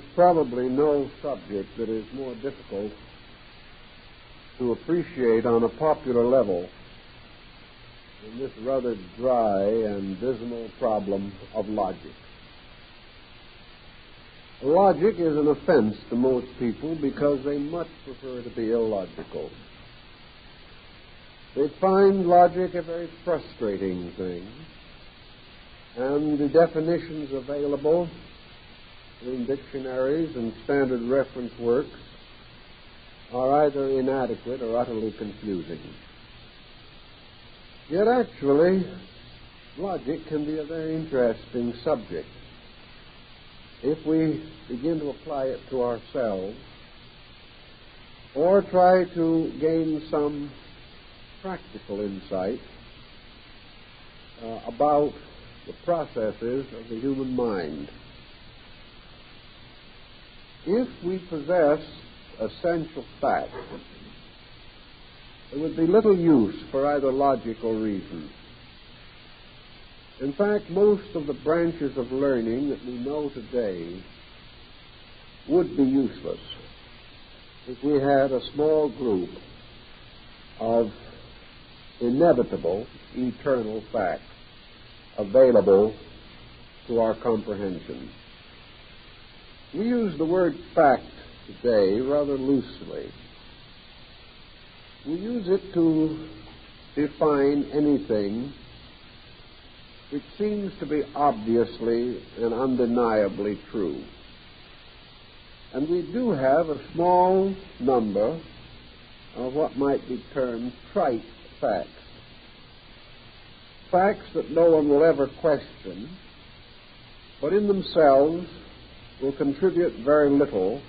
There's probably no subject that is more difficult to appreciate on a popular level than this rather dry and dismal problem of logic. Logic is an offense to most people because they much prefer to be illogical. They find logic a very frustrating thing, and the definitions available in dictionaries and standard reference works are either inadequate or utterly confusing. Yet actually, logic can be a very interesting subject if we begin to apply it to ourselves or try to gain some practical insight about the processes of the human mind. If we possess essential facts, there would be little use for either logic or reason. In fact, most of the branches of learning that we know today would be useless if we had a small group of inevitable, eternal facts available to our comprehension. We use the word fact today rather loosely. We use it to define anything which seems to be obviously and undeniably true. And we do have a small number of what might be termed trite facts. Facts that no one will ever question, but in themselves will contribute very little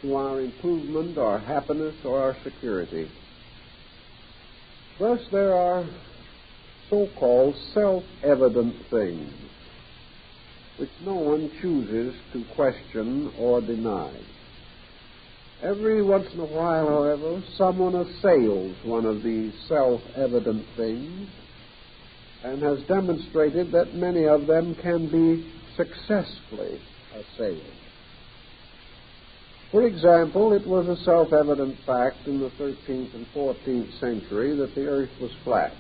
to our improvement, our happiness, or our security. Thus, there are so-called self-evident things which no one chooses to question or deny. Every once in a while, however, someone assails one of these self-evident things and has demonstrated that many of them can be successfully assailed. For example, it was a self-evident fact in the 13th and 14th century that the earth was flat.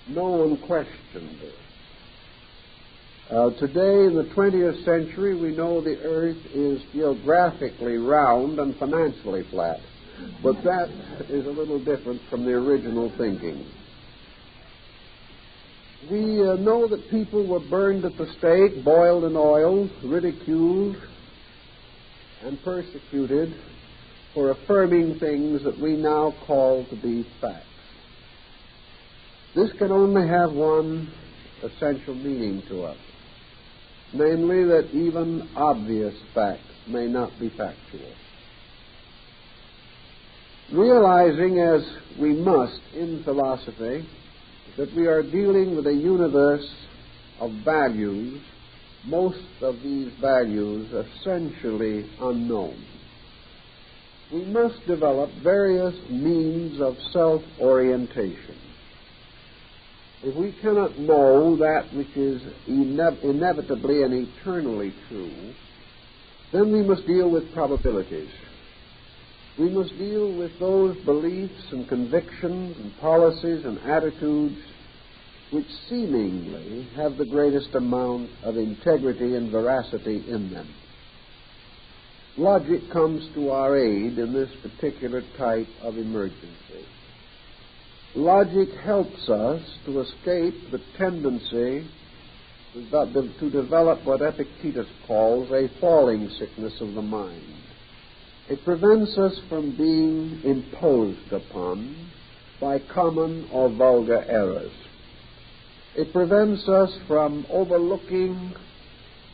No one questioned it. Today, in the 20th century, we know the earth is geographically round and financially flat. But that is a little different from the original thinking. We know that people were burned at the stake, boiled in oil, ridiculed, and persecuted for affirming things that we now call to be facts. This can only have one essential meaning to us, namely that even obvious facts may not be factual. Realizing, as we must in philosophy, that we are dealing with a universe of values, most of these values essentially unknown, we must develop various means of self-orientation. If we cannot know that which is inevitably and eternally true, then we must deal with probabilities. We must deal with those beliefs and convictions and policies and attitudes which seemingly have the greatest amount of integrity and veracity in them. Logic comes to our aid in this particular type of emergency. Logic helps us to escape the tendency to develop what Epictetus calls a falling sickness of the mind. It prevents us from being imposed upon by common or vulgar errors. It prevents us from overlooking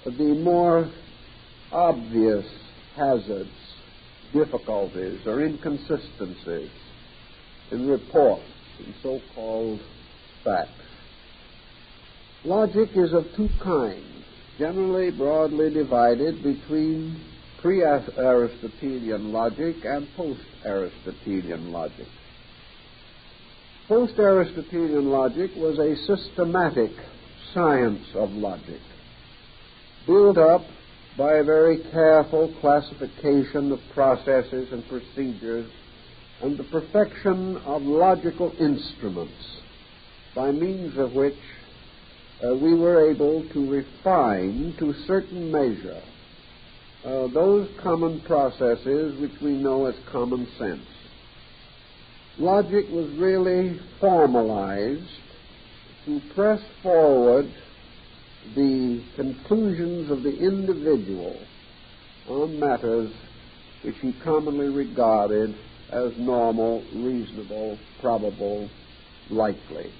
the more obvious hazards, difficulties, or inconsistencies in reports and so-called facts. Logic is of two kinds, generally broadly divided between pre-Aristotelian logic and post-Aristotelian logic. Post-Aristotelian logic was a systematic science of logic, built up by a very careful classification of processes and procedures and the perfection of logical instruments by means of which we were able to refine to a certain measure those common processes which we know as common sense. Logic was really formalized to press forward the conclusions of the individual on matters which he commonly regarded as normal, reasonable, probable, likely.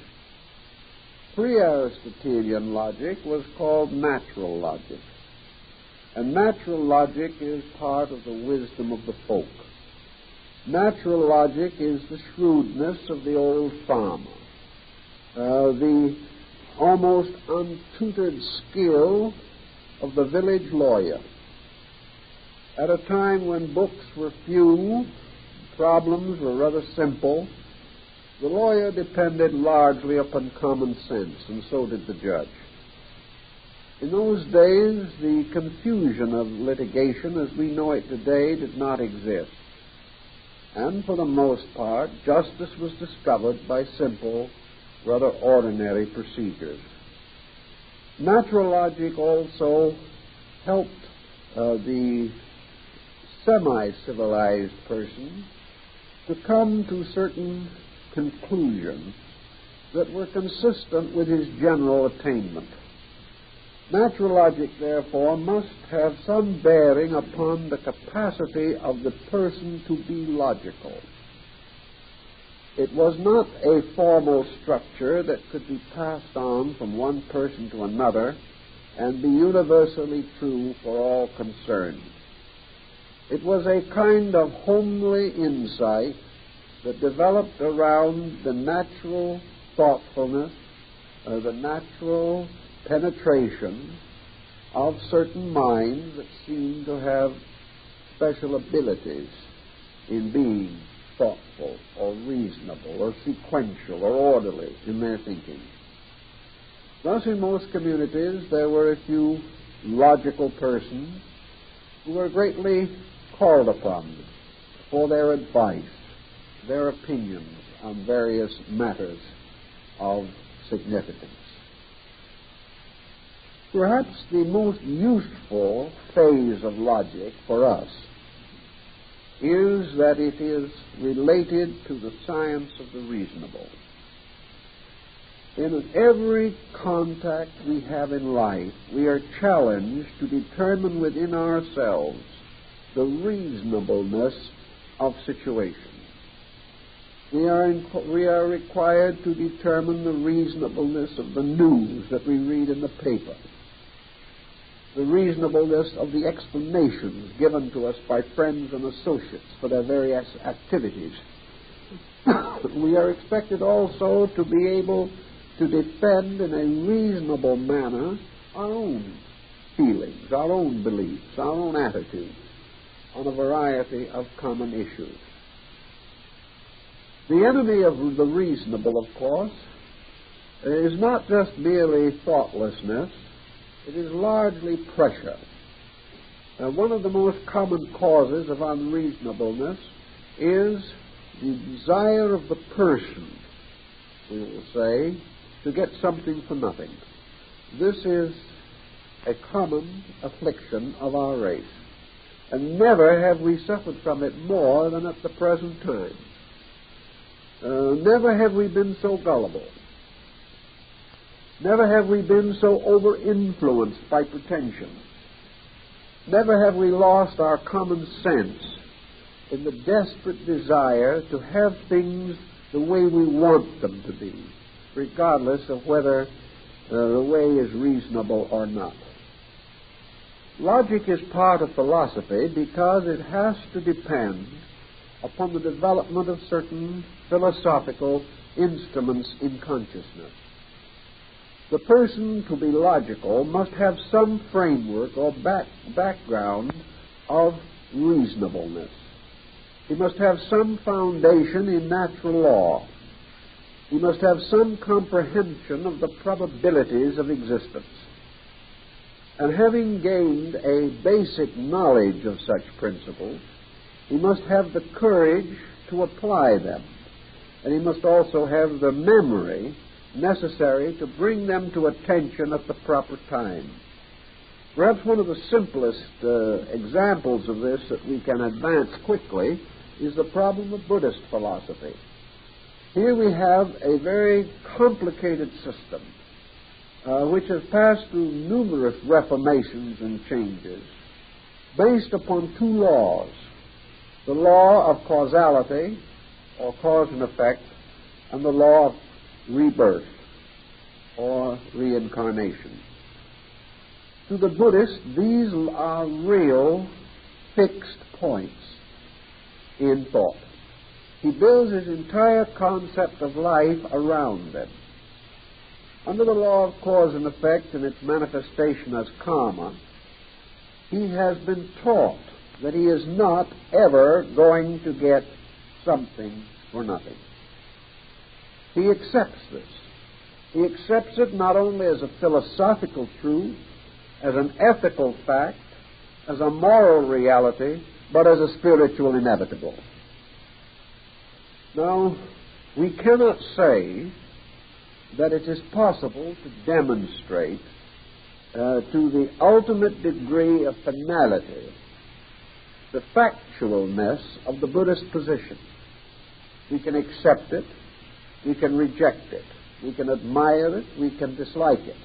Pre-Aristotelian logic was called natural logic, and natural logic is part of the wisdom of the folk. Natural logic is the shrewdness of the old farmer, the almost untutored skill of the village lawyer. At a time when books were few, problems were rather simple, the lawyer depended largely upon common sense, and so did the judge. In those days, the confusion of litigation as we know it today did not exist. And for the most part, justice was discovered by simple, rather ordinary procedures. Natural logic also helped the semi-civilized person to come to certain conclusions that were consistent with his general attainment. Natural logic, therefore, must have some bearing upon the capacity of the person to be logical. It was not a formal structure that could be passed on from one person to another and be universally true for all concerned. It was a kind of homely insight that developed around the natural thoughtfulness, the natural penetration of certain minds that seem to have special abilities in being thoughtful or reasonable or sequential or orderly in their thinking. Thus, in most communities, there were a few logical persons who were greatly called upon for their advice, their opinions on various matters of significance. Perhaps the most useful phase of logic for us is that it is related to the science of the reasonable. In every contact we have in life, we are challenged to determine within ourselves the reasonableness of situations. We are required to determine the reasonableness of the news that we read in the paper, the reasonableness of the explanations given to us by friends and associates for their various activities. We are expected also to be able to defend in a reasonable manner our own feelings, our own beliefs, our own attitudes on a variety of common issues. The enemy of the reasonable, of course, is not just merely thoughtlessness. It is largely pressure. One of the most common causes of unreasonableness is the desire of the person, we will say, to get something for nothing. This is a common affliction of our race, and never have we suffered from it more than at the present time. Never have we been so gullible. Never have we been so over-influenced by pretension. Never have we lost our common sense in the desperate desire to have things the way we want them to be, regardless of whether the way is reasonable or not. Logic is part of philosophy because it has to depend upon the development of certain philosophical instruments in consciousness. The person, to be logical, must have some framework or background of reasonableness. He must have some foundation in natural law. He must have some comprehension of the probabilities of existence. And having gained a basic knowledge of such principles, he must have the courage to apply them. And he must also have the memory necessary to bring them to attention at the proper time. Perhaps one of the simplest examples of this that we can advance quickly is the problem of Buddhist philosophy. Here we have a very complicated system which has passed through numerous reformations and changes based upon two laws: the law of causality, or cause and effect, and the law of rebirth, or reincarnation. To the Buddhist, these are real fixed points in thought. He builds his entire concept of life around them. Under the law of cause and effect and its manifestation as karma, he has been taught that he is not ever going to get something for nothing. He accepts this. He accepts it not only as a philosophical truth, as an ethical fact, as a moral reality, but as a spiritual inevitable. Now, we cannot say that it is possible to demonstrate to the ultimate degree of finality the factualness of the Buddhist position. We can accept it, we can reject it, we can admire it, we can dislike it.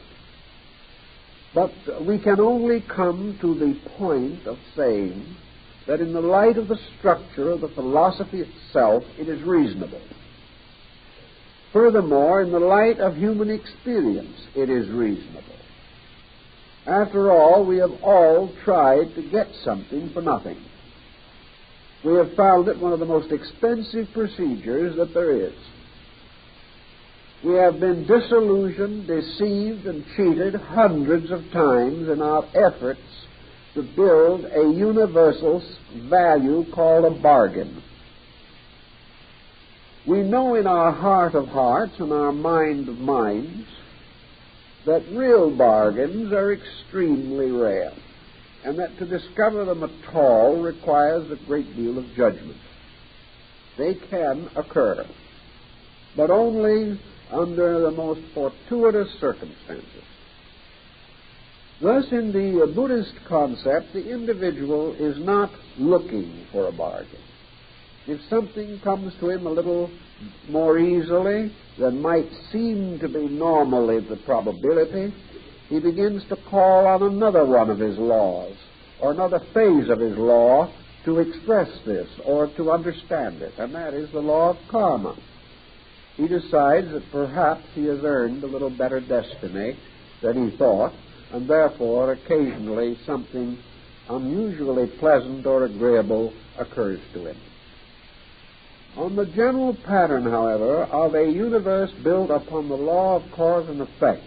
But we can only come to the point of saying that in the light of the structure of the philosophy itself, it is reasonable. Furthermore, in the light of human experience, it is reasonable. After all, we have all tried to get something for nothing. We have found it one of the most expensive procedures that there is. We have been disillusioned, deceived, and cheated hundreds of times in our efforts to build a universal value called a bargain. We know in our heart of hearts and our mind of minds that real bargains are extremely rare, and that to discover them at all requires a great deal of judgment. They can occur, but only under the most fortuitous circumstances. Thus, in the Buddhist concept, the individual is not looking for a bargain. If something comes to him a little more easily than might seem to be normally the probability, he begins to call on another one of his laws, or another phase of his law, to express this or to understand it, and that is the law of karma. He decides that perhaps he has earned a little better destiny than he thought, and therefore occasionally something unusually pleasant or agreeable occurs to him. On the general pattern, however, of a universe built upon the law of cause and effect,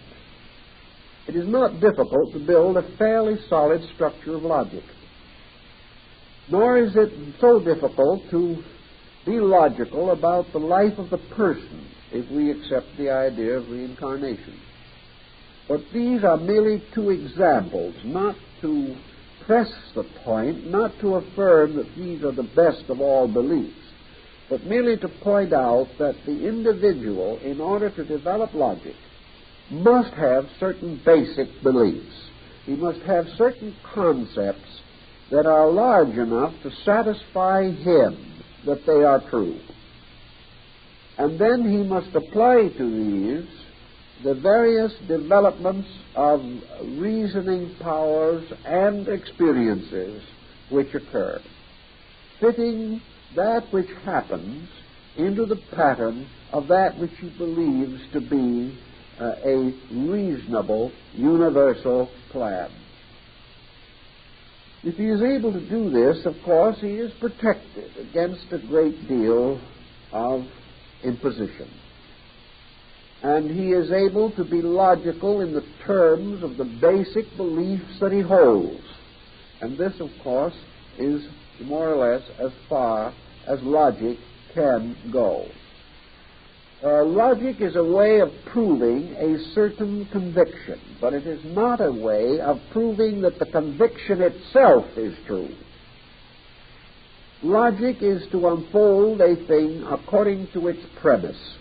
it is not difficult to build a fairly solid structure of logic. Nor is it so difficult to be logical about the life of the person if we accept the idea of reincarnation. But these are merely two examples, not to press the point, not to affirm that these are the best of all beliefs, but merely to point out that the individual, in order to develop logic, must have certain basic beliefs. He must have certain concepts that are large enough to satisfy him that they are true. And then he must apply to these the various developments of reasoning powers and experiences which occur, fitting that which happens into the pattern of that which he believes to be a reasonable universal plan. If he is able to do this, of course, he is protected against a great deal of imposition. And he is able to be logical in the terms of the basic beliefs that he holds. And this, of course, is more or less as far as logic can go. Logic is a way of proving a certain conviction, but it is not a way of proving that the conviction itself is true. Logic is to unfold a thing according to its premise.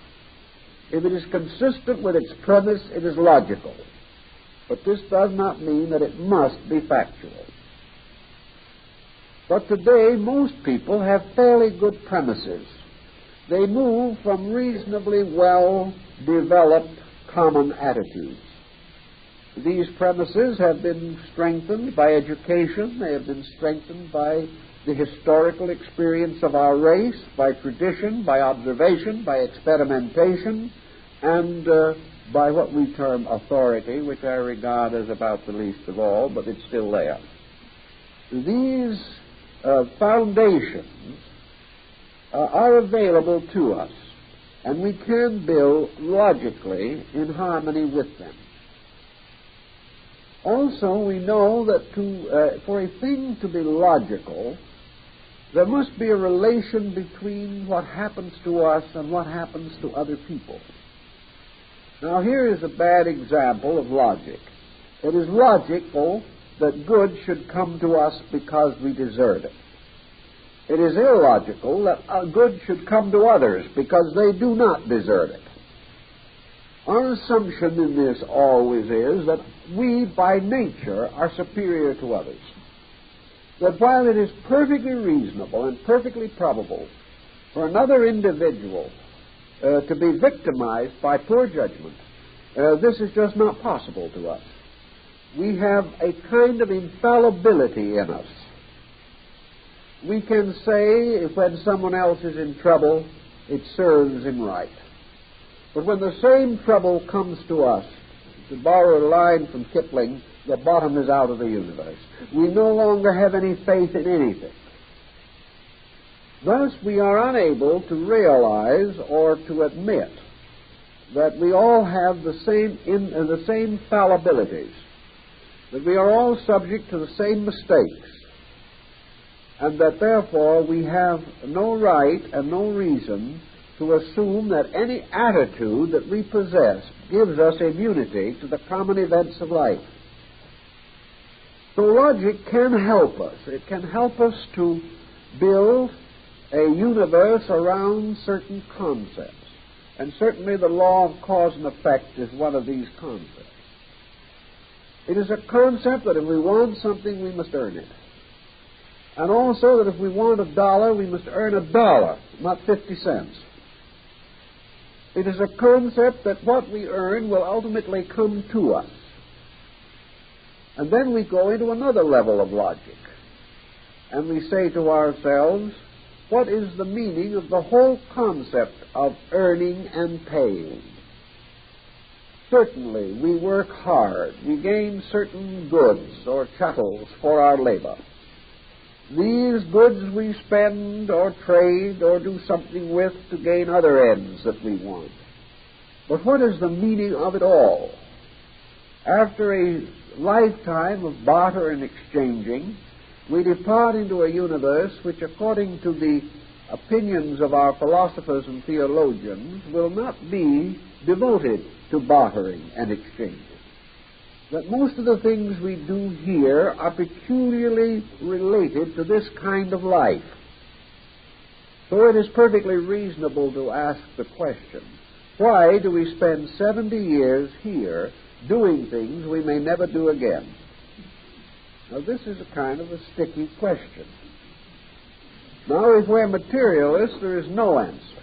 If it is consistent with its premise, it is logical. But this does not mean that it must be factual. But today, most people have fairly good premises. They move from reasonably well-developed common attitudes. These premises have been strengthened by education. They have been strengthened by the historical experience of our race, by tradition, by observation, by experimentation, and by what we term authority, which I regard as about the least of all, but it's still there. These foundations are available to us, and we can build logically in harmony with them. Also, we know that for a thing to be logical, there must be a relation between what happens to us and what happens to other people. Now, here is a bad example of logic. It is logical that good should come to us because we deserve it. It is illogical that good should come to others because they do not deserve it. Our assumption in this always is that we, by nature, are superior to others. That while it is perfectly reasonable and perfectly probable for another individual to be victimized by poor judgment, this is just not possible to us. We have a kind of infallibility in us. We can say when someone else is in trouble, it serves him right. But when the same trouble comes to us, to borrow a line from Kipling, the bottom is out of the universe. We no longer have any faith in anything. Thus, we are unable to realize or to admit that we all have the same fallibilities, that we are all subject to the same mistakes, and that therefore we have no right and no reason to assume that any attitude that we possess gives us immunity to the common events of life. So logic can help us. It can help us to build a universe around certain concepts. And certainly the law of cause and effect is one of these concepts. It is a concept that if we want something, we must earn it. And also that if we want $1, we must earn $1, not 50 cents. It is a concept that what we earn will ultimately come to us. And then we go into another level of logic. And we say to ourselves, what is the meaning of the whole concept of earning and paying? Certainly, we work hard. We gain certain goods or chattels for our labor. These goods we spend or trade or do something with to gain other ends that we want. But what is the meaning of it all? After a lifetime of barter and exchanging, we depart into a universe which, according to the opinions of our philosophers and theologians, will not be devoted to bartering and exchanging. That most of the things we do here are peculiarly related to this kind of life. So it is perfectly reasonable to ask the question, why do we spend 70 years here doing things we may never do again? Now, this is a kind of a sticky question. Now, if we're materialists, there is no answer.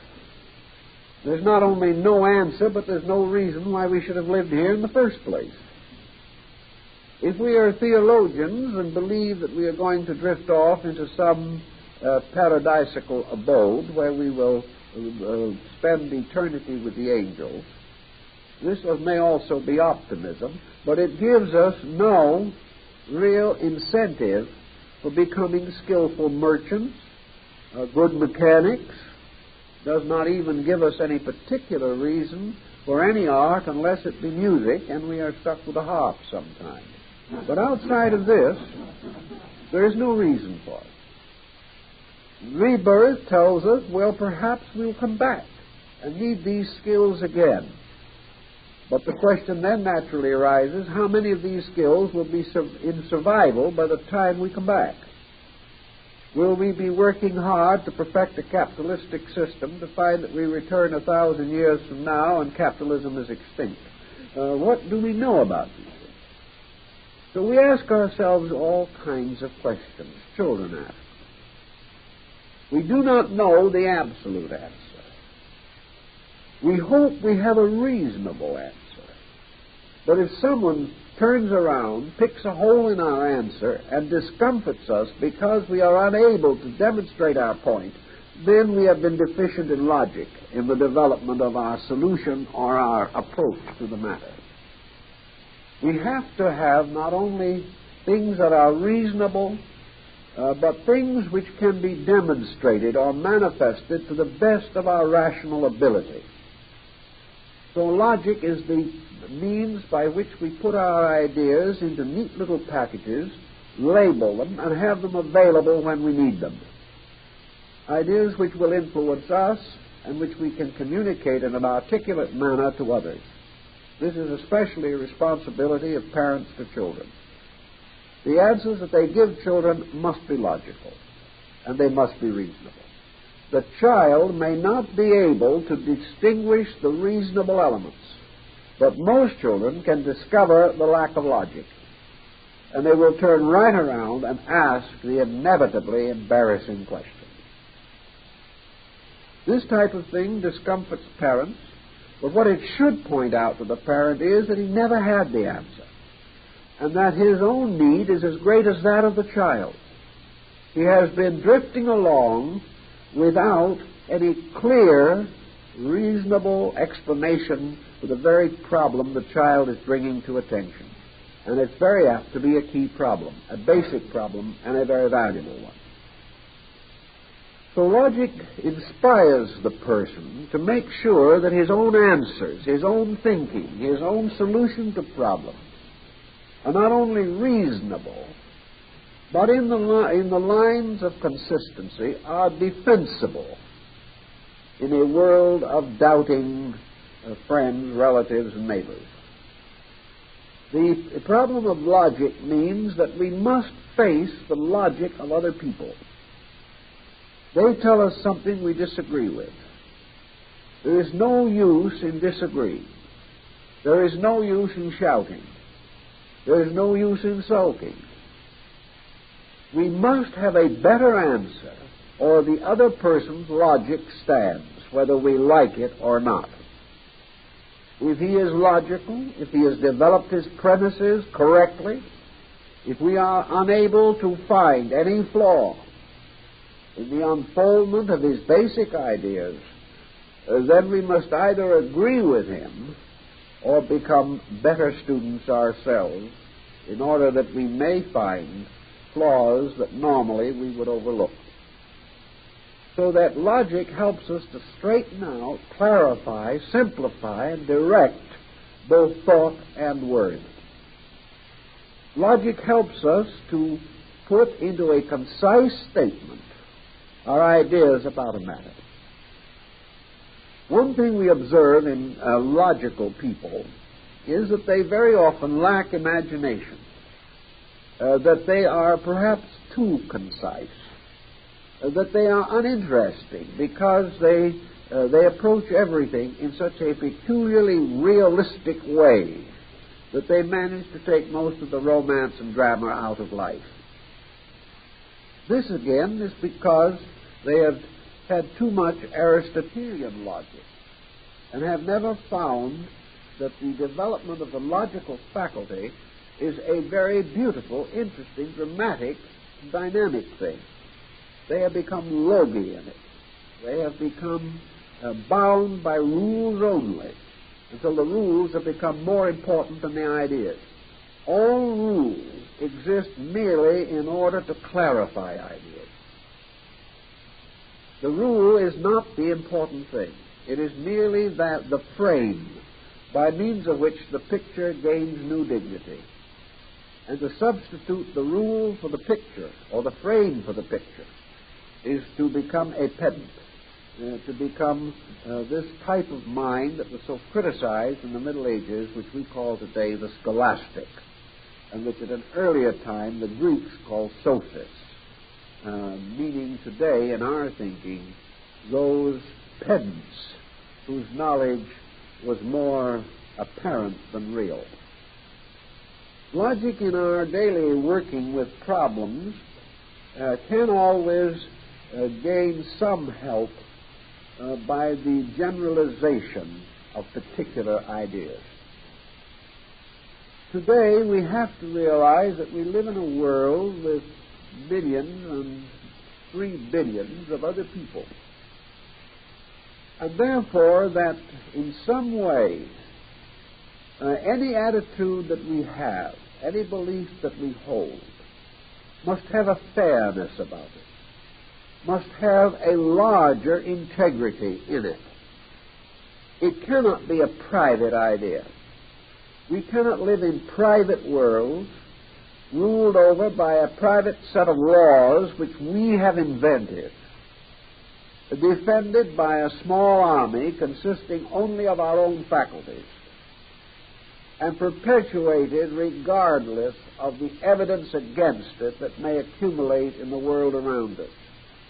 There's not only no answer, but there's no reason why we should have lived here in the first place. If we are theologians and believe that we are going to drift off into some paradisical abode where we will spend eternity with the angels, this may also be optimism, but it gives us no real incentive for becoming skillful merchants, good mechanics, does not even give us any particular reason for any art unless it be music, and we are stuck with a harp sometimes. But outside of this, there is no reason for it. Rebirth tells us, well, perhaps we'll come back and need these skills again. But the question then naturally arises, how many of these skills will be in survival by the time we come back? Will we be working hard to perfect a capitalistic system to find that we return 1,000 years from now and capitalism is extinct? What do we know about these things? So we ask ourselves all kinds of questions. Children ask. We do not know the absolute answer. We hope we have a reasonable answer. But if someone turns around, picks a hole in our answer, and discomfits us because we are unable to demonstrate our point, then we have been deficient in logic in the development of our solution or our approach to the matter. We have to have not only things that are reasonable, but things which can be demonstrated or manifested to the best of our rational ability. So logic is the means by which we put our ideas into neat little packages, label them, and have them available when we need them. Ideas which will influence us and which we can communicate in an articulate manner to others. This is especially a responsibility of parents to children. The answers that they give children must be logical, and they must be reasonable. The child may not be able to distinguish the reasonable elements, but most children can discover the lack of logic, and they will turn right around and ask the inevitably embarrassing question. This type of thing discomforts parents, but what it should point out to the parent is that he never had the answer, and that his own need is as great as that of the child. He has been drifting along without any clear, reasonable explanation for the very problem the child is bringing to attention. And it's very apt to be a key problem, a basic problem, and a very valuable one. So logic inspires the person to make sure that his own answers, his own thinking, his own solution to problems are not only reasonable, but in the lines of consistency are defensible in a world of doubting friends, relatives, and neighbors. The problem of logic means that we must face the logic of other people. They tell us something we disagree with. There is no use in disagreeing. There is no use in shouting. There is no use in sulking. We must have a better answer, or the other person's logic stands, whether we like it or not. If he is logical, if he has developed his premises correctly, if we are unable to find any flaw in the unfoldment of his basic ideas, then we must either agree with him or become better students ourselves in order that we may find flaws that normally we would overlook. So that logic helps us to straighten out, clarify, simplify, and direct both thought and word. Logic helps us to put into a concise statement our ideas about a matter. One thing we observe in logical people is that they very often lack imagination, that they are perhaps too concise, that they are uninteresting because they approach everything in such a peculiarly realistic way that they manage to take most of the romance and drama out of life. This, again, is because they have had too much Aristotelian logic and have never found that the development of the logical faculty is a very beautiful, interesting, dramatic, dynamic thing. They have become logy in it. They have become bound by rules only, until the rules have become more important than the ideas. All rules exist merely in order to clarify ideas. The rule is not the important thing. It is merely that the frame by means of which the picture gains new dignity. And to substitute the rule for the picture, or the frame for the picture, is to become a pedant. to become this type of mind that was so criticized in the Middle Ages, which we call today the scholastic, and which at an earlier time the Greeks called sophists, meaning today in our thinking those pedants whose knowledge was more apparent than real. Logic in our daily working with problems can always gain some help by the generalization of particular ideas. Today we have to realize that we live in a world with billions and 3 billions of other people, and therefore that in some way any attitude that we have, any belief that we hold, must have a fairness about it, must have a larger integrity in it. It cannot be a private idea. We cannot live in private worlds ruled over by a private set of laws which we have invented, defended by a small army consisting only of our own faculties, and perpetuated regardless of the evidence against it that may accumulate in the world around us.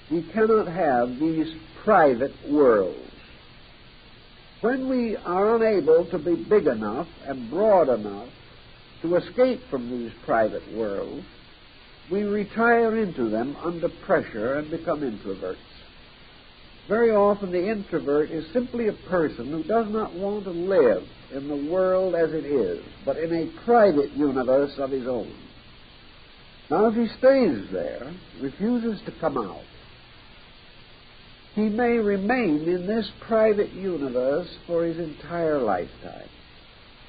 We cannot have these private worlds. When we are unable to be big enough and broad enough to escape from these private worlds, we retire into them under pressure and become introverts. Very often the introvert is simply a person who does not want to live in the world as it is, but in a private universe of his own. Now, if he stays there, refuses to come out, he may remain in this private universe for his entire lifetime.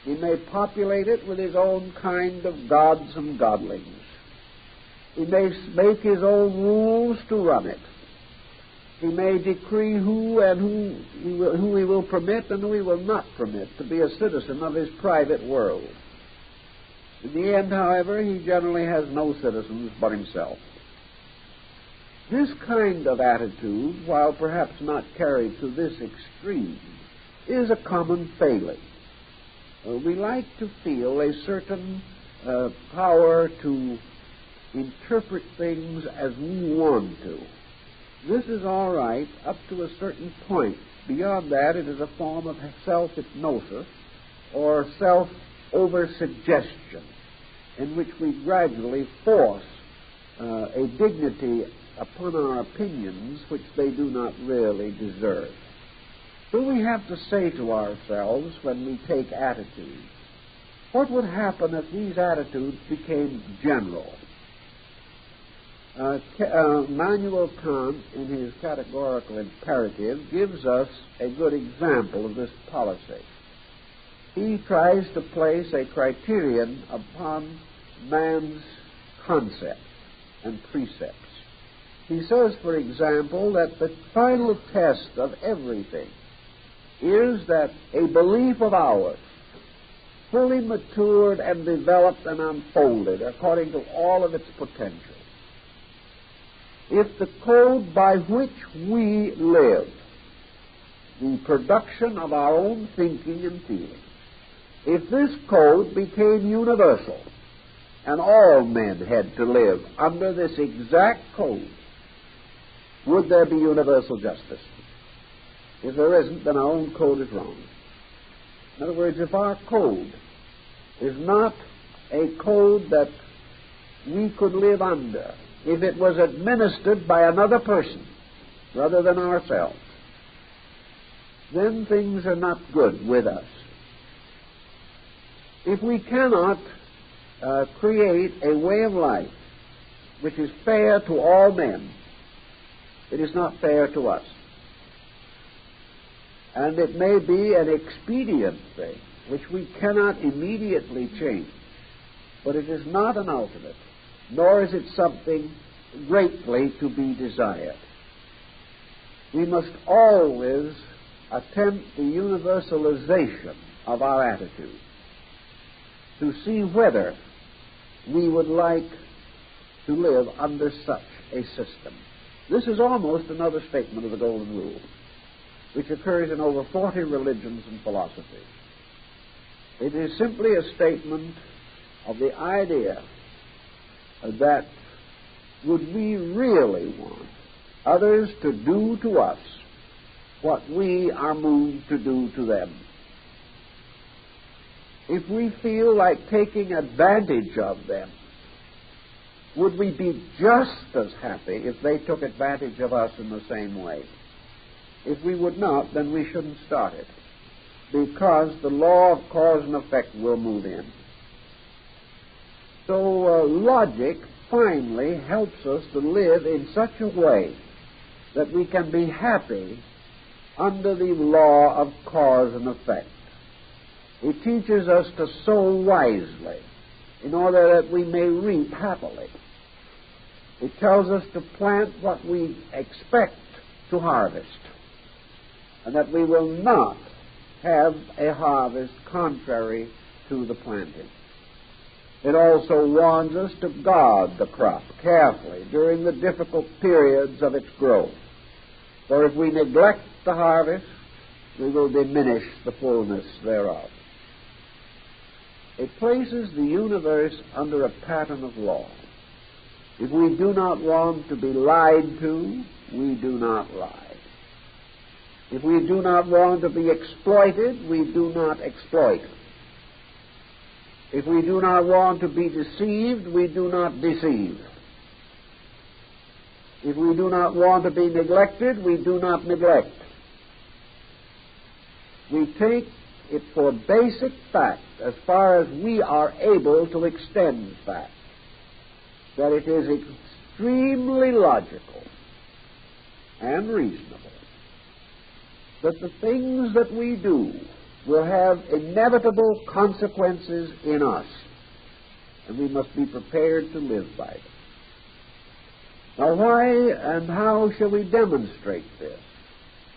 He may populate it with his own kind of gods and godlings. He may make his own rules to run it. He may decree who he will permit and who he will not permit to be a citizen of his private world. In the end, however, he generally has no citizens but himself. This kind of attitude, while perhaps not carried to this extreme, is a common failing. We like to feel a certain power to interpret things as we want to. This is all right up to a certain point. Beyond that, it is a form of self-hypnosis or self-over-suggestion in which we gradually force a dignity upon our opinions which they do not really deserve. So we have to say to ourselves when we take attitudes, what would happen if these attitudes became general? Immanuel Kant, in his categorical imperative, gives us a good example of this policy. He tries to place a criterion upon man's concepts and precepts. He says, for example, that the final test of everything is that a belief of ours, fully matured and developed and unfolded according to all of its potential, if the code by which we live, the production of our own thinking and feeling, if this code became universal and all men had to live under this exact code, would there be universal justice? If there isn't, then our own code is wrong. In other words, if our code is not a code that we could live under, if it was administered by another person rather than ourselves, then things are not good with us. If we cannot create a way of life which is fair to all men, it is not fair to us. And it may be an expedient thing which we cannot immediately change, but it is not an ultimate, nor is it something greatly to be desired. We must always attempt the universalization of our attitude to see whether we would like to live under such a system. This is almost another statement of the Golden Rule. which occurs in over 40 religions and philosophies. It is simply a statement of the idea that would we really want others to do to us what we are moved to do to them? If we feel like taking advantage of them, would we be just as happy if they took advantage of us in the same way? If we would not, then we shouldn't start it, because the law of cause and effect will move in. So logic finally helps us to live in such a way that we can be happy under the law of cause and effect. It teaches us to sow wisely in order that we may reap happily. It tells us to plant what we expect to harvest, and that we will not have a harvest contrary to the planting. It also warns us to guard the crop carefully during the difficult periods of its growth. For if we neglect the harvest, we will diminish the fullness thereof. It places the universe under a pattern of law. If we do not want to be lied to, we do not lie. If we do not want to be exploited, we do not exploit. If we do not want to be deceived, we do not deceive. If we do not want to be neglected, we do not neglect. We take it for basic fact, as far as we are able to extend fact, that it is extremely logical and reasonable that the things that we do will have inevitable consequences in us, and we must be prepared to live by them. Now, why and how shall we demonstrate this?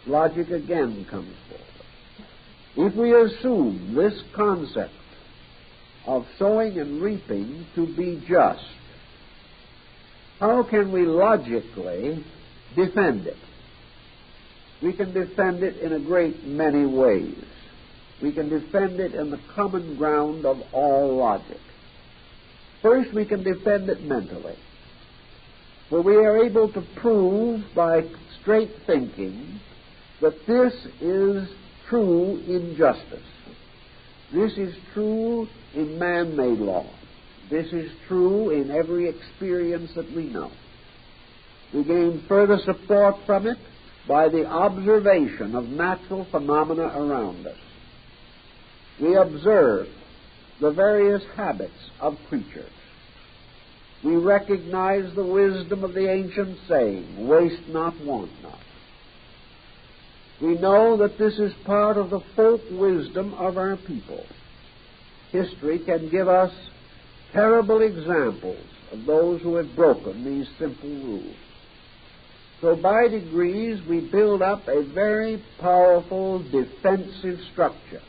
Logic again comes forward. If we assume this concept of sowing and reaping to be just, how can we logically defend it? We can defend it in a great many ways. We can defend it in the common ground of all logic. First, we can defend it mentally, where we are able to prove by straight thinking that this is true in justice. This is true in man-made law. This is true in every experience that we know. We gain further support from it by the observation of natural phenomena around us. We observe the various habits of creatures. We recognize the wisdom of the ancient saying, waste not, want not. We know that this is part of the folk wisdom of our people. History can give us terrible examples of those who have broken these simple rules. So by degrees we build up a very powerful defensive structure.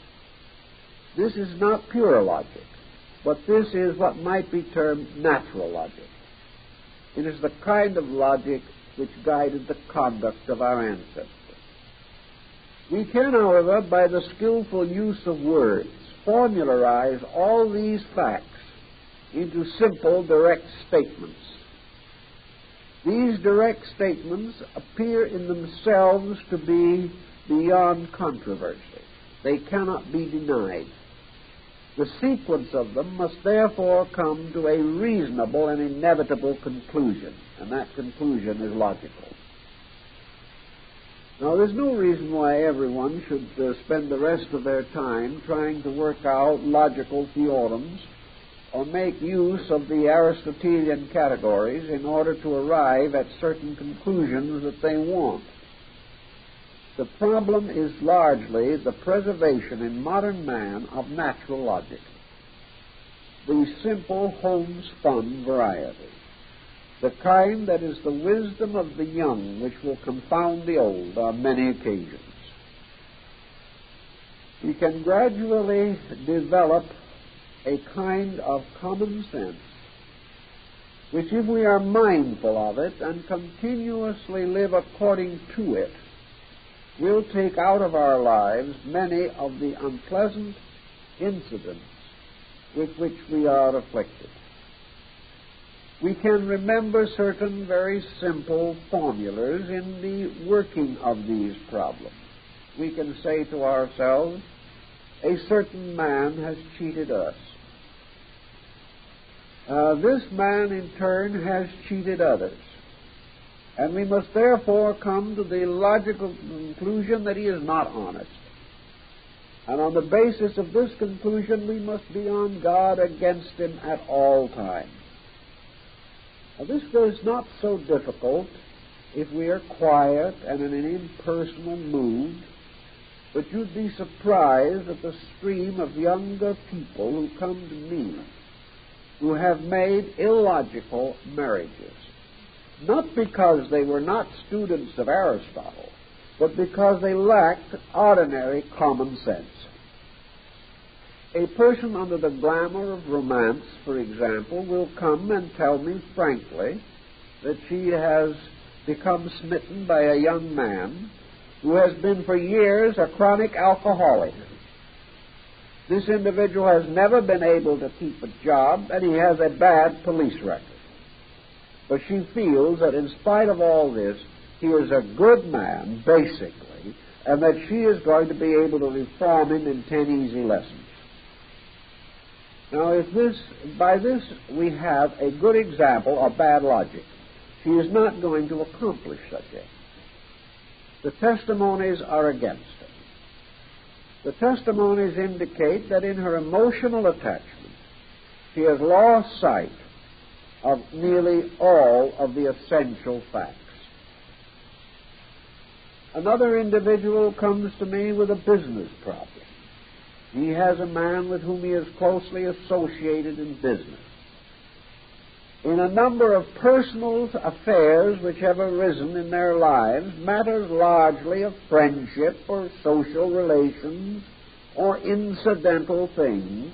This is not pure logic, but this is what might be termed natural logic. It is the kind of logic which guided the conduct of our ancestors. We can, however, by the skillful use of words, formularize all these facts into simple, direct statements. These direct statements appear in themselves to be beyond controversy. They cannot be denied. The sequence of them must therefore come to a reasonable and inevitable conclusion, and that conclusion is logical. Now, there's no reason why everyone should spend the rest of their time trying to work out logical theorems or make use of the Aristotelian categories in order to arrive at certain conclusions that they want. The problem is largely the preservation in modern man of natural logic, the simple homespun variety, the kind that is the wisdom of the young which will confound the old on many occasions. We can gradually develop a kind of common sense which, if we are mindful of it and continuously live according to it, will take out of our lives many of the unpleasant incidents with which we are afflicted. We can remember certain very simple formulas in the working of these problems. We can say to ourselves, a certain man has cheated us. This man, in turn, has cheated others. And we must therefore come to the logical conclusion that he is not honest. And on the basis of this conclusion, we must be on guard against him at all times. Now, this is not so difficult if we are quiet and in an impersonal mood, but you'd be surprised at the stream of younger people who come to me who have made illogical marriages. Not because they were not students of Aristotle, but because they lacked ordinary common sense. A person under the glamour of romance, for example, will come and tell me frankly that she has become smitten by a young man who has been for years a chronic alcoholic. This individual has never been able to keep a job, and he has a bad police record. But she feels that in spite of all this, he is a good man, basically, and that she is going to be able to reform him in 10 easy lessons. Now, by this we have a good example of bad logic. She is not going to accomplish such a thing. The testimonies are against her. The testimonies indicate that in her emotional attachment, she has lost sight of nearly all of the essential facts. Another individual comes to me with a business problem. He has a man with whom he is closely associated in business. In a number of personal affairs which have arisen in their lives, matters largely of friendship or social relations or incidental things,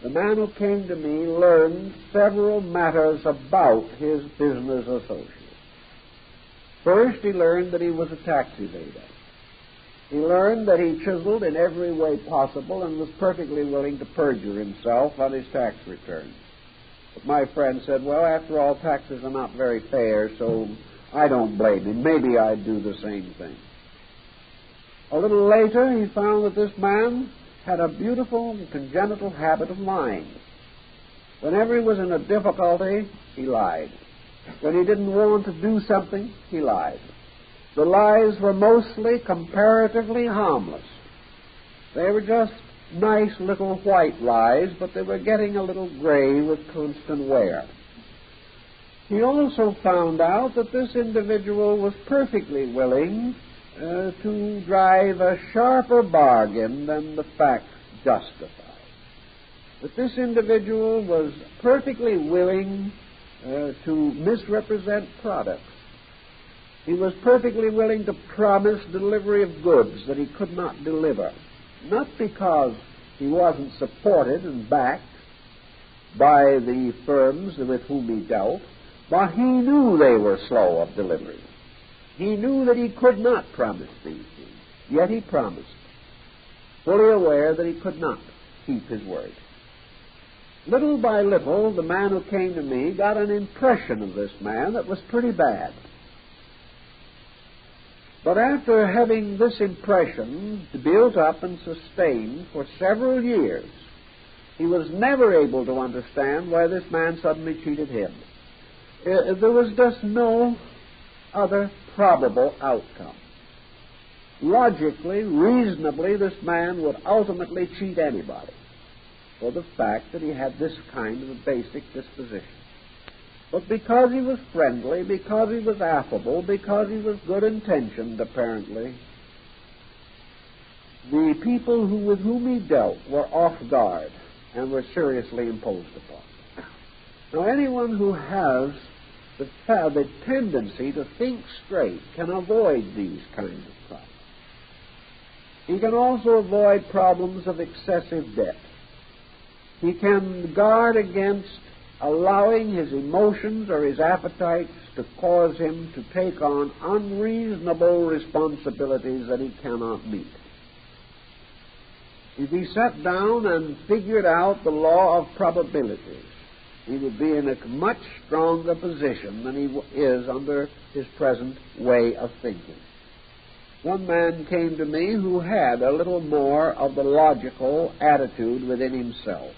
the man who came to me learned several matters about his business associate. First, he learned that he was a tax evader. He learned that he chiseled in every way possible and was perfectly willing to perjure himself on his tax return. But my friend said, well, after all, taxes are not very fair, so I don't blame him. Maybe I'd do the same thing. A little later, he found that this man had a beautiful and congenital habit of lying. Whenever he was in a difficulty, he lied. When he didn't want to do something, he lied. The lies were mostly comparatively harmless. They were just nice little white lies, but they were getting a little gray with constant wear. He also found out that this individual was perfectly willing to drive a sharper bargain than the facts justified. That this individual was perfectly willing to misrepresent products. He was perfectly willing to promise delivery of goods that he could not deliver, not because he wasn't supported and backed by the firms with whom he dealt, but he knew they were slow of delivery. He knew that he could not promise these things, yet he promised, fully aware that he could not keep his word. Little by little, the man who came to me got an impression of this man that was pretty bad. But after having this impression built up and sustained for several years, he was never able to understand why this man suddenly cheated him. There was just no other probable outcome. Logically, reasonably, this man would ultimately cheat anybody for the fact that he had this kind of a basic disposition. But because he was friendly, because he was affable, because he was good-intentioned, apparently, the people with whom he dealt were off guard and were seriously imposed upon. Now, anyone who has the tendency to think straight can avoid these kinds of problems. He can also avoid problems of excessive debt. He can guard against allowing his emotions or his appetites to cause him to take on unreasonable responsibilities that he cannot meet. If he sat down and figured out the law of probabilities, he would be in a much stronger position than he is under his present way of thinking. One man came to me who had a little more of the logical attitude within himself.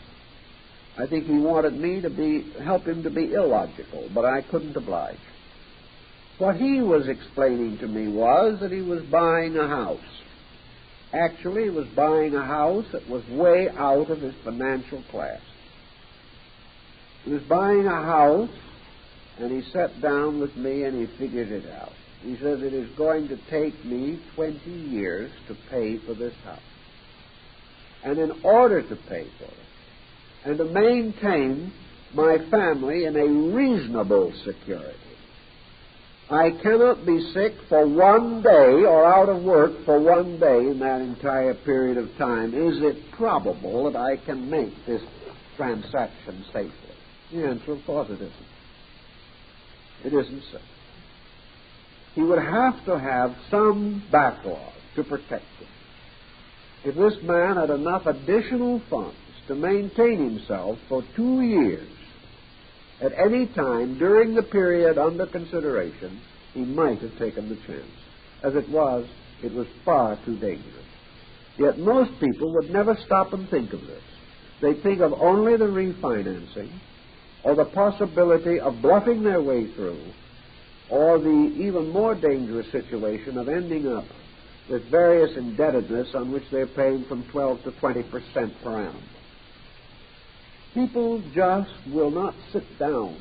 I think he wanted me to help him to be illogical, but I couldn't oblige. What he was explaining to me was that he was buying a house. Actually, he was buying a house that was way out of his financial class. He was buying a house, and he sat down with me and he figured it out. He says, it is going to take me 20 years to pay for this house. And in order to pay for it, and to maintain my family in a reasonable security, I cannot be sick for one day or out of work for one day in that entire period of time. Is it probable that I can make this transaction safely? The answer, of course, it isn't. It isn't so. He would have to have some backlog to protect him. If this man had enough additional funds to maintain himself for 2 years, at any time during the period under consideration, he might have taken the chance. As it was far too dangerous. Yet most people would never stop and think of this. They'd think of only the refinancing, or the possibility of bluffing their way through, or the even more dangerous situation of ending up with various indebtedness on which they're paying from 12 to 20% per annum. People just will not sit down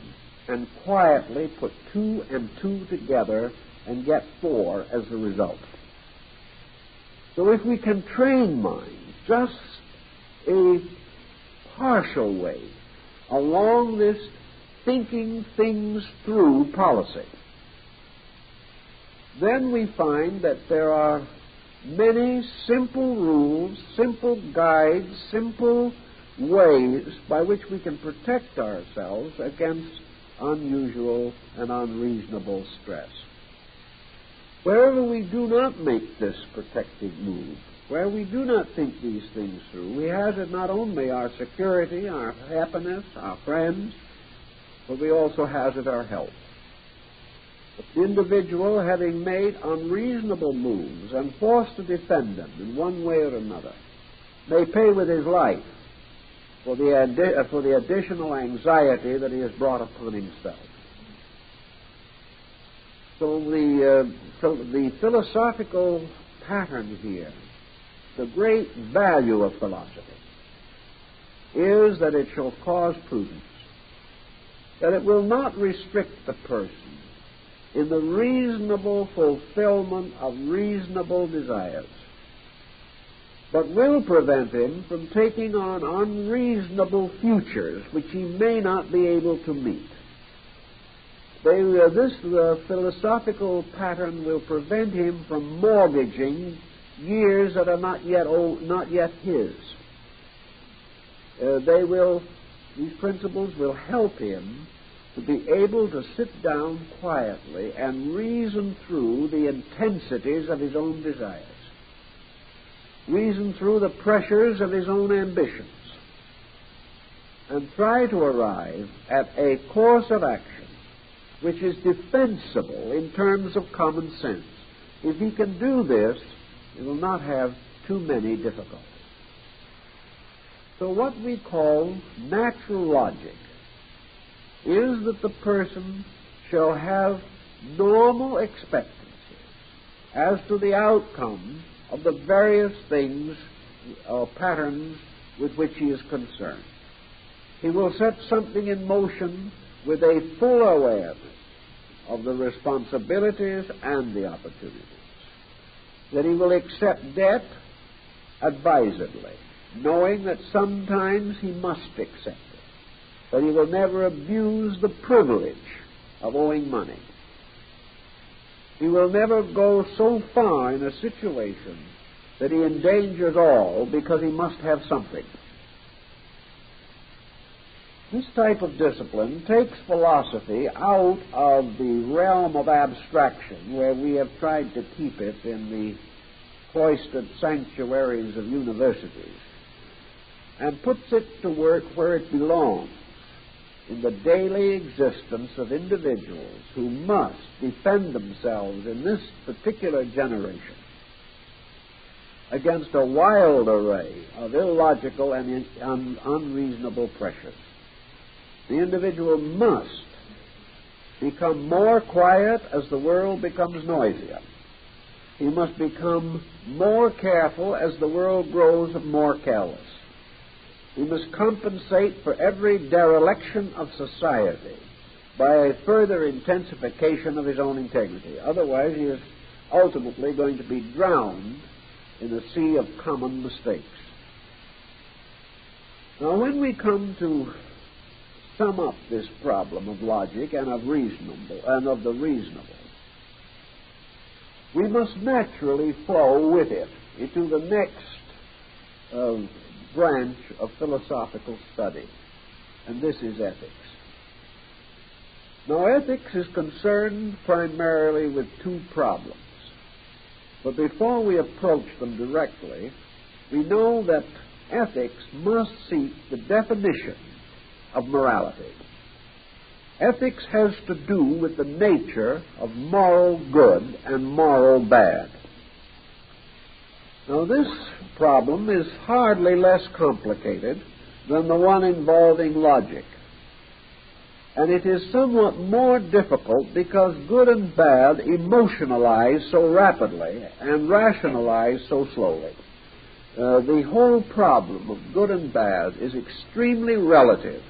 and quietly put 2 and 2 together and get 4 as the result. So if we can train minds just a partial way along this thinking things through policy, then we find that there are many simple rules, simple guides, simple ways by which we can protect ourselves against unusual and unreasonable stress. Wherever we do not make this protective move, where we do not think these things through, we hazard not only our security, our happiness, our friends, but we also hazard our health. The individual, having made unreasonable moves and forced to defend them in one way or another, may pay with his life for the additional anxiety that he has brought upon himself. So the philosophical pattern here, the great value of philosophy, is that it shall cause prudence, that it will not restrict the person in the reasonable fulfillment of reasonable desires, but will prevent him from taking on unreasonable futures which he may not be able to meet. This philosophical pattern will prevent him from mortgaging years that are not yet his. These principles will help him to be able to sit down quietly and reason through the intensities of his own desires, reason through the pressures of his own ambitions, and try to arrive at a course of action which is defensible in terms of common sense. If he can do this, he will not have too many difficulties. So what we call natural logic is that the person shall have normal expectancies as to the outcome of the various things or patterns with which he is concerned. He will set something in motion with a full awareness of the responsibilities and the opportunities. That he will accept debt advisedly, knowing that sometimes he must accept it. But he will never abuse the privilege of owing money. He will never go so far in a situation that he endangers all because he must have something. This type of discipline takes philosophy out of the realm of abstraction, where we have tried to keep it in the cloistered sanctuaries of universities, and puts it to work where it belongs, in the daily existence of individuals who must defend themselves in this particular generation against a wild array of illogical and unreasonable pressures. The individual must become more quiet as the world becomes noisier. He must become more careful as the world grows more careless. He must compensate for every dereliction of society by a further intensification of his own integrity. Otherwise, he is ultimately going to be drowned in a sea of common mistakes. Now, when we come to sum up this problem of logic and of the reasonable, we must naturally flow with it into the next branch of philosophical study, and this is ethics. Now, ethics is concerned primarily with two problems, but before we approach them directly, we know that ethics must seek the definition of morality. Ethics has to do with the nature of moral good and moral bad. Now, this problem is hardly less complicated than the one involving logic. And it is somewhat more difficult because good and bad emotionalize so rapidly and rationalize so slowly. The whole problem of good and bad is extremely relative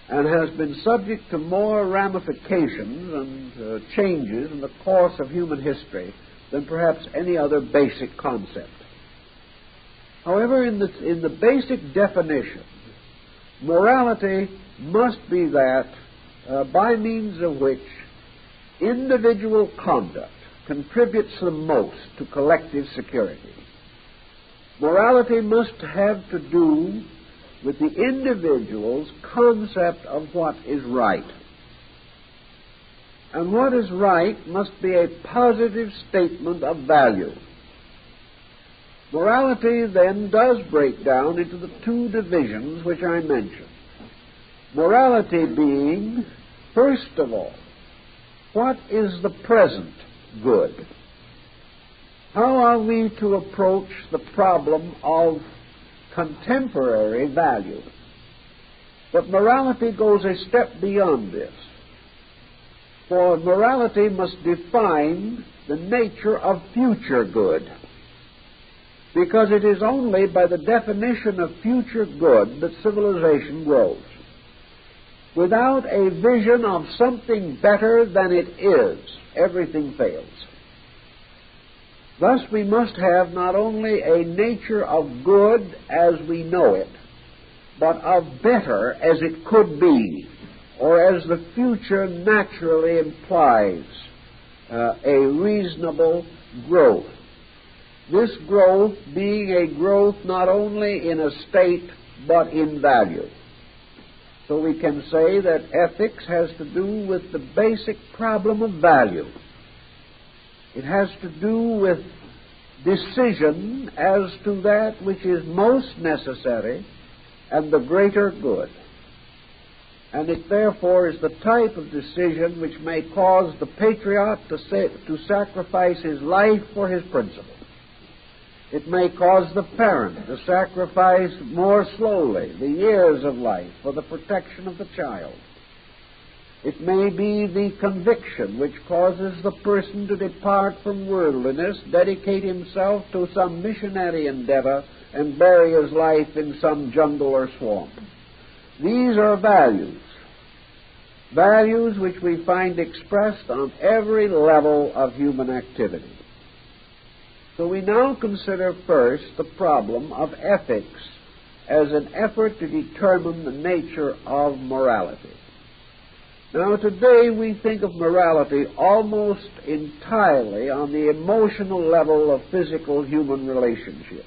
and has been subject to more ramifications and changes in the course of human history than perhaps any other basic concept. However, in the basic definition, morality must be that by means of which individual conduct contributes the most to collective security. Morality must have to do with the individual's concept of what is right. And what is right must be a positive statement of value. Morality then does break down into the two divisions which I mentioned. Morality being, first of all, what is the present good? How are we to approach the problem of contemporary value? But morality goes a step beyond this. For morality must define the nature of future good, because it is only by the definition of future good that civilization grows. Without a vision of something better than it is, everything fails. Thus, we must have not only a nature of good as we know it, but of better as it could be, or as the future naturally implies, a reasonable growth. This growth being a growth not only in a state, but in value. So we can say that ethics has to do with the basic problem of value. It has to do with decision as to that which is most necessary and the greater good. And it therefore is the type of decision which may cause the patriot to sacrifice his life for his principle. It may cause the parent to sacrifice more slowly the years of life for the protection of the child. It may be the conviction which causes the person to depart from worldliness, dedicate himself to some missionary endeavor, and bury his life in some jungle or swamp. These are values. Values which we find expressed on every level of human activity. So we now consider first the problem of ethics as an effort to determine the nature of morality. Now, today we think of morality almost entirely on the emotional level of physical human relationships.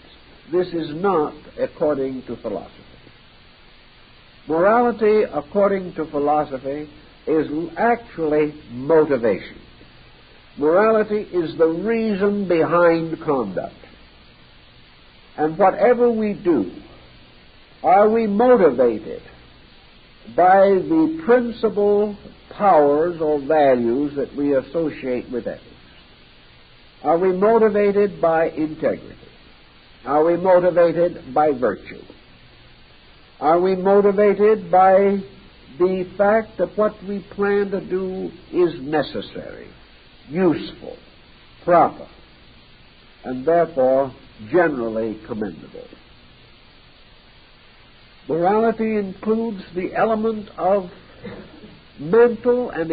This is not according to philosophy. Morality, according to philosophy, is actually motivation. Morality is the reason behind conduct. And whatever we do, are we motivated by the principal powers or values that we associate with ethics? Are we motivated by integrity? Are we motivated by virtue? Are we motivated by the fact that what we plan to do is necessary, useful, proper, and therefore generally commendable? Morality includes the element of mental and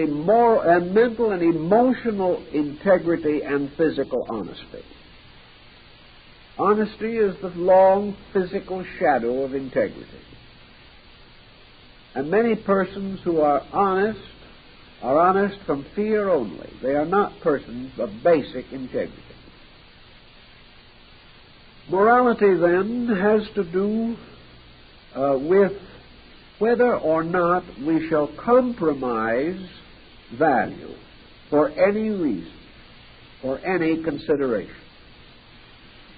emotional integrity and physical honesty. Honesty is the long physical shadow of integrity. And many persons who are honest from fear only. They are not persons of basic integrity. Morality, then, has to do with whether or not we shall compromise value for any reason, for any consideration.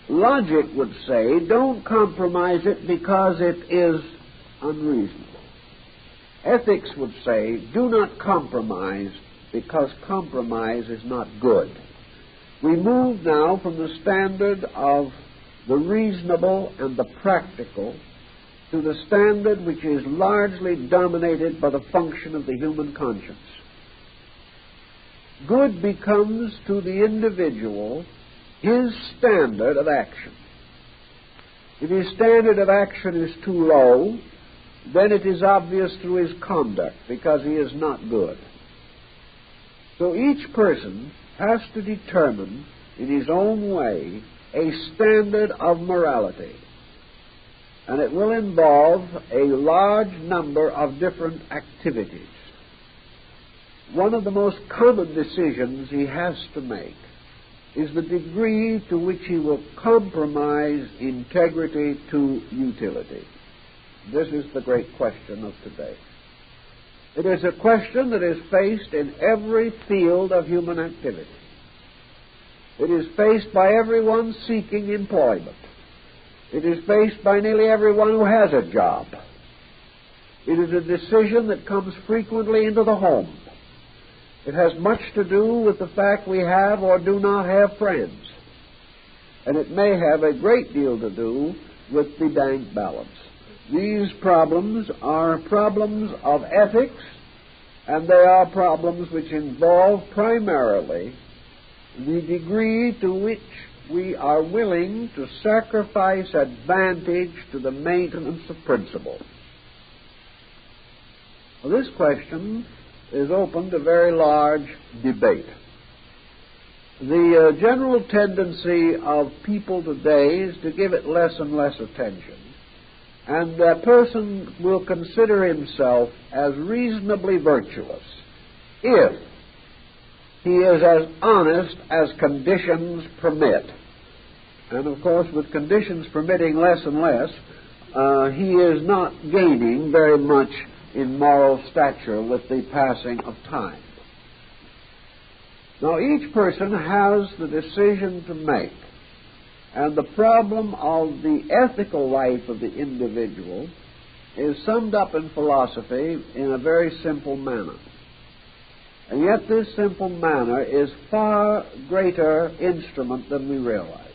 Logic would say, don't compromise it because it is unreasonable. Ethics would say, do not compromise because compromise is not good. We move now from the standard of the reasonable and the practical to the standard which is largely dominated by the function of the human conscience. Good becomes to the individual his standard of action. If his standard of action is too low, then it is obvious through his conduct because he is not good. So each person has to determine in his own way a standard of morality. And it will involve a large number of different activities. One of the most common decisions he has to make is the degree to which he will compromise integrity to utility. This is the great question of today. It is a question that is faced in every field of human activity. It is faced by everyone seeking employment. It is faced by nearly everyone who has a job. It is a decision that comes frequently into the home. It has much to do with the fact we have or do not have friends. And it may have a great deal to do with the bank balance. These problems are problems of ethics, and they are problems which involve primarily the degree to which we are willing to sacrifice advantage to the maintenance of principle. Well, this question is open to very large debate. The general tendency of people today is to give it less and less attention. And a person will consider himself as reasonably virtuous if he is as honest as conditions permit. And of course, with conditions permitting less and less, he is not gaining very much in moral stature with the passing of time. Now, each person has the decision to make. And the problem of the ethical life of the individual is summed up in philosophy in a very simple manner. And yet this simple manner is far greater instrument than we realize.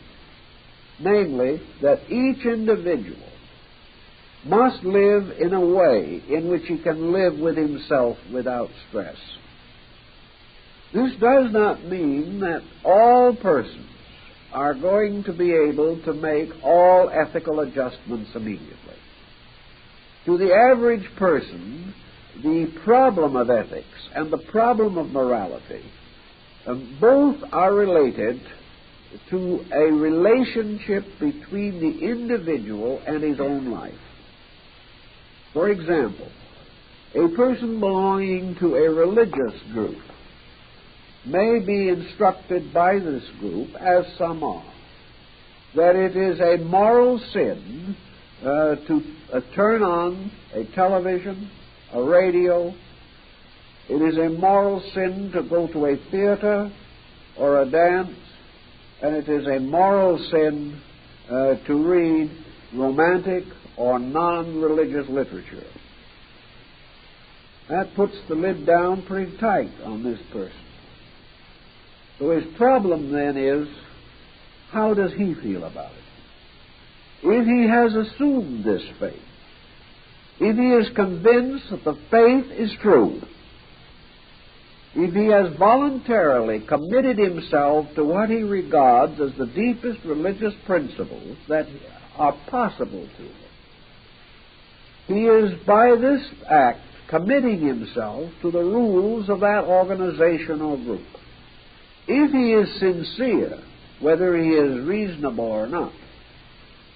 Namely, that each individual must live in a way in which he can live with himself without stress. This does not mean that all persons are going to be able to make all ethical adjustments immediately. To the average person, the problem of ethics and the problem of morality both are related to a relationship between the individual and his own life. For example, a person belonging to a religious group may be instructed by this group, as some are, that it is a moral sin to turn on a television, a radio. It is a moral sin to go to a theater or a dance, and it is a moral sin to read romantic or non-religious literature. That puts the lid down pretty tight on this person. So his problem then is, how does he feel about it? If he has assumed this faith, if he is convinced that the faith is true, if he has voluntarily committed himself to what he regards as the deepest religious principles that are possible to him, he is by this act committing himself to the rules of that organization or group. If he is sincere, whether he is reasonable or not,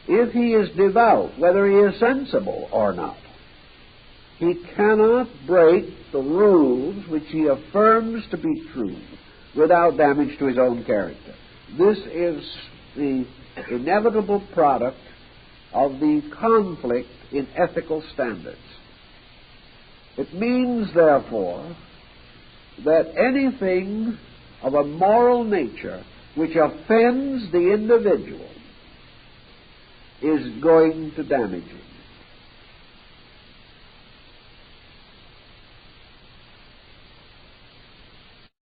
if he is devout, whether he is sensible or not, he cannot break the rules which he affirms to be true without damage to his own character. This is the inevitable product of the conflict in ethical standards. It means, therefore, that anything of a moral nature which offends the individual is going to damage him.